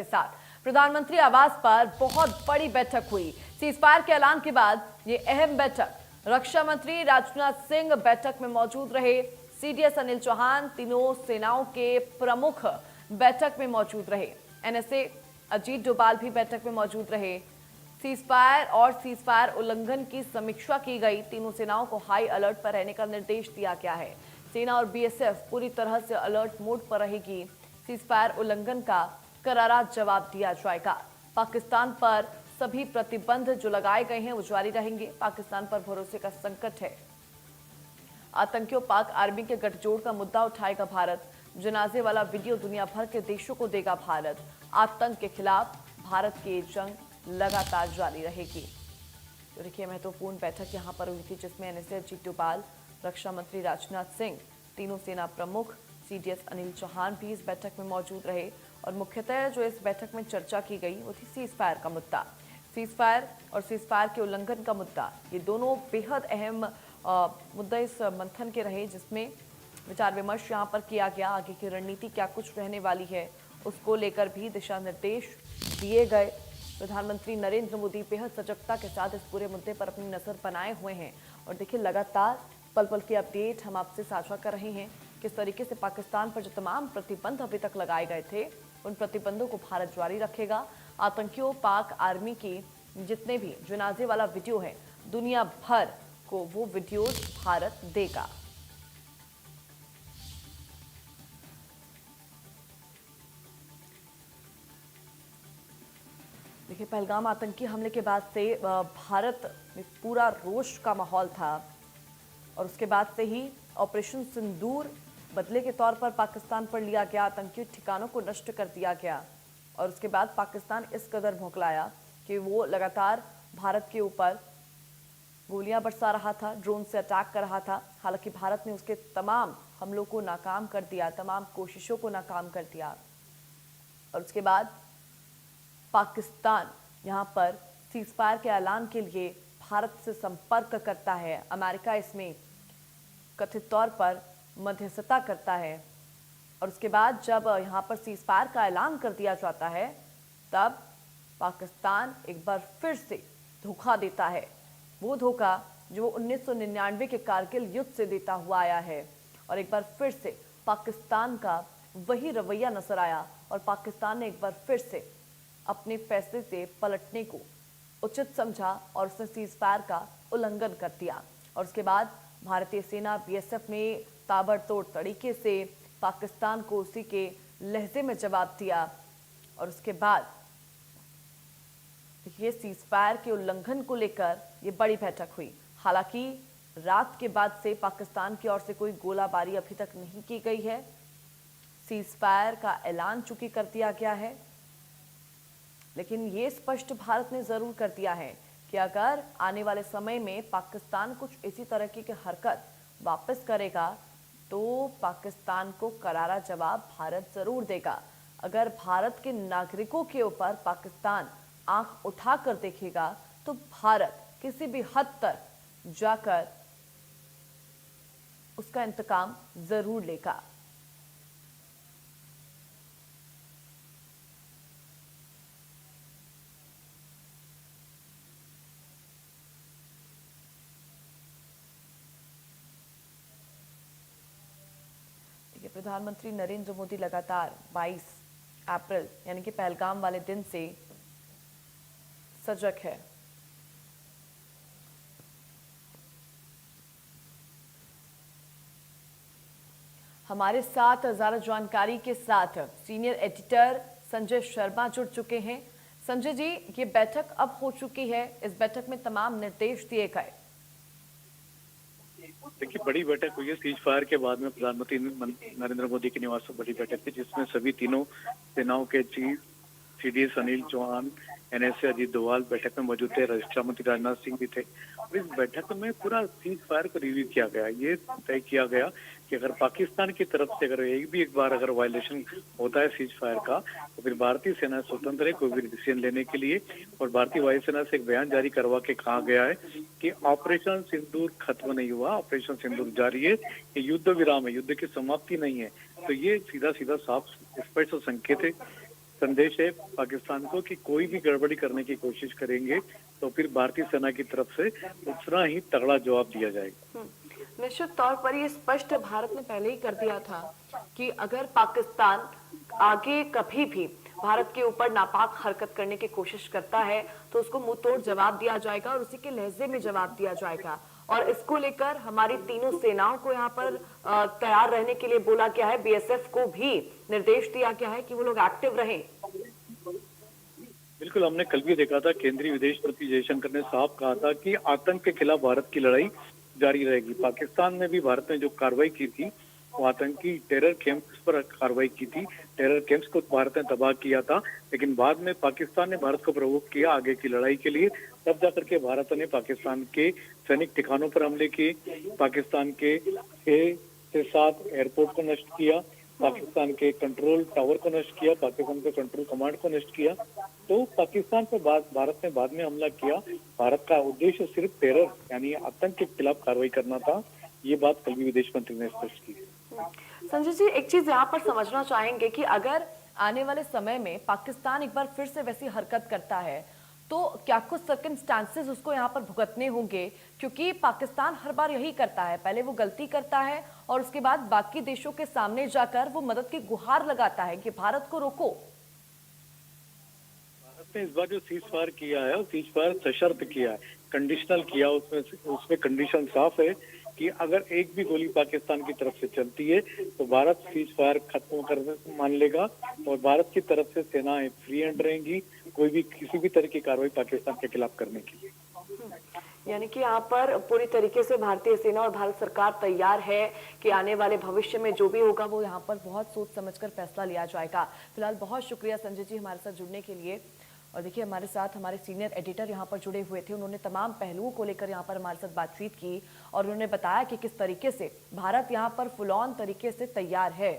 के साथ प्रधानमंत्री आवास पर बहुत बड़ी बैठक हुई। सीजफायर के ऐलान के बाद ये अहम बैठक, रक्षा मंत्री राजनाथ सिंह बैठक में मौजूद रहे। सीडीएस अनिल चौहान तीनों सेनाओं के प्रमुख बैठक में मौजूद रहे। एनएसए अजीत डोभाल भी बैठक में मौजूद रहे। सीजफायर उल्लंघन की समीक्षा की गई। तीनों सेनाओं को हाई अलर्ट पर रहने का निर्देश दिया गया है। सेना और बीएसएफ पूरी तरह से अलर्ट मोड पर रहेगी। सीजफायर उल्लंघन का करारा जवाब दिया जाएगा। पाकिस्तान पर सभी प्रतिबंध जो लगाए गए हैं वो जारी रहेंगे। पाकिस्तान पर भरोसे का संकट है। आतंकियों पाक आर्मी के गठजोड़ का मुद्दा उठाएगा भारत। जनाजे वाला वीडियो दुनिया भर के देशों को देगा भारत। आतंक के खिलाफ भारत की जंग लगातार जारी रहेगी। तो देखिए, महत्वपूर्ण बैठक यहां पर हुई थी जिसमें एनएसए अजीत डोभाल, रक्षा मंत्री राजनाथ सिंह, तीनों सेना प्रमुख, सीडीएस अनिल चौहान भी इस बैठक में मौजूद रहे। और मुख्यतः जो इस बैठक में चर्चा की गई वो थी सीजफायर का मुद्दा। सीजफायर और सीजफायर के उल्लंघन का मुद्दा, ये दोनों बेहद अहम मुद्दे इस मंथन के रहे, जिसमें विचार विमर्श यहाँ पर किया गया। आगे की रणनीति क्या कुछ रहने वाली है उसको लेकर भी दिशा निर्देश दिए गए। प्रधानमंत्री नरेंद्र मोदी बेहद सजगता के साथ इस पूरे मुद्दे पर अपनी नजर बनाए हुए हैं। और देखिए, लगातार पल पल की अपडेट हम आपसे साझा कर रहे हैं। किस तरीके से पाकिस्तान पर जो तमाम प्रतिबंध अभी तक लगाए गए थे उन प्रतिबंधों को भारत जारी रखेगा। आतंकियों पाक आर्मी की जितने भी जनाजे वाला वीडियो है, दुनिया भर को वो वीडियोज भारत देगा। देखिए, पहलगाम आतंकी हमले के बाद से भारत में पूरा रोष का माहौल था। और उसके बाद से ही ऑपरेशन सिंदूर बदले के तौर पर पाकिस्तान पर लिया गया। आतंकी ठिकानों को नष्ट कर दिया गया। और उसके बाद पाकिस्तान इस कदर भौंकलाया कि वो लगातार भारत के ऊपर गोलियां बरसा रहा था, ड्रोन से अटैक कर रहा था। हालांकि भारत ने उसके तमाम हमलों को नाकाम कर दिया, तमाम कोशिशों को नाकाम कर दिया। और उसके बाद पाकिस्तान यहां पर सीजफायर के ऐलान के लिए भारत से संपर्क करता है। अमेरिका इसमें कथित तौर पर मध्यस्थता करता है। और उसके बाद जब यहां पर सीजफायर का ऐलान कर दिया जाता है, तब पाकिस्तान एक बार फिर से धोखा देता है। वो धोखा जो 1999 के कारगिल युद्ध से देता हुआ आया है। और एक बार फिर से पाकिस्तान का वही रवैया नजर आया और पाकिस्तान ने एक बार फिर से अपने फैसले से पलटने को उचित समझा और उसने सीजफायर का उल्लंघन कर दिया। और उसके बाद भारतीय सेना बीएसएफ ने ताबड़तोड़ तरीके से पाकिस्तान को उसी के लहजे में जवाब दिया। और उसके बाद ये सीजफायर के उल्लंघन को लेकर ये बड़ी बैठक हुई। हालांकि रात के बाद से पाकिस्तान की ओर से कोई गोलाबारी अभी तक नहीं की गई है। सीजफायर का ऐलान चूंकि कर दिया गया है, लेकिन ये स्पष्ट भारत ने जरूर कर दिया है कि अगर आने वाले समय में पाकिस्तान कुछ इसी तरह की हरकत वापस करेगा तो पाकिस्तान को करारा जवाब भारत जरूर देगा। अगर भारत के नागरिकों के ऊपर पाकिस्तान आंख उठाकर देखेगा तो भारत किसी भी हद तक जाकर उसका इंतकाम जरूर लेगा। प्रधानमंत्री नरेंद्र मोदी लगातार 22 अप्रैल यानी कि पहलगाम वाले दिन से सजग है। हमारे साथ ज्यादा जानकारी के साथ सीनियर एडिटर संजय शर्मा जुड़ चुके हैं। संजय जी, ये बैठक अब हो चुकी है, इस बैठक में तमाम निर्देश दिए गए। देखिए, बड़ी बैठक हुई है सीज फायर के बाद में प्रधानमंत्री नरेंद्र मोदी के निवास पर बड़ी बैठक थी, जिसमें सभी तीनों सेनाओं के chief CDS Anil Chauhan, NSA Ajit Doval बैठक में मौजूद थे। रक्षा मंत्री राजनाथ सिंह भी थे। और इस बैठक में पूरा सीज फायर को रिव्यू किया गया। ये तय किया गया कि अगर पाकिस्तान की तरफ से अगर एक बार अगर वायलेशन होता है सीज फायर का, तो फिर भारतीय सेना स्वतंत्र है कोई भी डिसीजन लेने के लिए। और भारतीय वायुसेना से एक बयान जारी करवा के कहा गया है कि ऑपरेशन सिंदूर खत्म नहीं हुआ, ऑपरेशन सिंदूर जारी है, ये युद्ध विराम है, युद्ध की समाप्ति नहीं है। तो ये सीधा सीधा साफ स्पष्ट संकेत है संदेश है पाकिस्तान को कि कोई भी गड़बड़ी करने की कोशिश करेंगे तो फिर भारतीय सेना की तरफ से उतना ही तगड़ा जवाब दिया जाएगा। निश्चित तौर पर ये स्पष्ट भारत ने पहले ही कर दिया था कि अगर पाकिस्तान आगे कभी भी भारत के ऊपर नापाक हरकत करने की कोशिश करता है तो उसको मुंह तोड़ जवाब दिया जाएगा और उसी के लहजे में जवाब दिया जाएगा। और इसको लेकर हमारी तीनों सेनाओं को यहाँ पर तैयार रहने के लिए बोला गया है। बीएसएफ को भी निर्देश दिया गया है कि वो लोग एक्टिव रहें। बिल्कुल, हमने कल भी देखा था, केंद्रीय विदेश मंत्री जयशंकर ने साफ कहा था कि आतंक के खिलाफ भारत की लड़ाई जारी रहेगी। पाकिस्तान में भी भारत ने जो कार्रवाई की थी वो आतंकी टेरर कैंप्स पर कार्रवाई की थी। टेरर कैंप्स को भारत ने तबाह किया था, लेकिन बाद में पाकिस्तान ने भारत को प्रवोक किया आगे की लड़ाई के लिए। तब जाकर के भारत ने पाकिस्तान के सैनिक ठिकानों पर हमले किए, पाकिस्तान के 6 से 7 एयरपोर्ट को नष्ट किया, पाकिस्तान के कंट्रोल टावर को नष्ट किया, पाकिस्तान के कंट्रोल कमांड को नष्ट किया। तो पाकिस्तान पर भारत ने बाद में हमला किया। भारत का उद्देश्य सिर्फ टेरर यानी आतंक के खिलाफ कार्रवाई करना था। ये बात कल भी विदेश मंत्री ने स्पष्ट की। संजय जी, एक चीज यहाँ पर समझना चाहेंगे कि अगर आने वाले समय में पाकिस्तान एक बार फिर से वैसी हरकत करता है तो क्या कुछ सर्कमस्टांसेस उसको यहाँ पर भुगतने होंगे? क्योंकि पाकिस्तान हर बार यही करता है, पहले वो गलती करता है और उसके बाद बाकी देशों के सामने जाकर वो मदद की गुहार लगाता है कि भारत को रोको। भारत ने इस बार जो सीज फायर किया है, सीज फायर सशर्त किया है, कंडीशनल किया। उसमें कंडीशन साफ है कि अगर एक भी गोली पाकिस्तान की तरफ से चलती है तो भारत सीज फायर खत्म कर मान लेगा और भारत की तरफ से सेनाएं फ्री एंड रहेंगी कोई भी किसी भी तरह की कार्रवाई पाकिस्तान के खिलाफ करने की। यानी कि यहाँ पर पूरी तरीके से भारतीय सेना और भारत सरकार तैयार है कि आने वाले भविष्य में जो भी होगा वो यहाँ पर बहुत सोच समझकर फैसला लिया जाएगा। फिलहाल बहुत शुक्रिया संजय जी हमारे साथ जुड़ने के लिए। और देखिए, हमारे साथ हमारे सीनियर एडिटर यहाँ पर जुड़े हुए थे, उन्होंने तमाम पहलुओं को लेकर यहाँ पर हमारे साथ बातचीत की और उन्होंने बताया कि किस तरीके से भारत यहाँ पर फुल ऑन तरीके से तैयार है।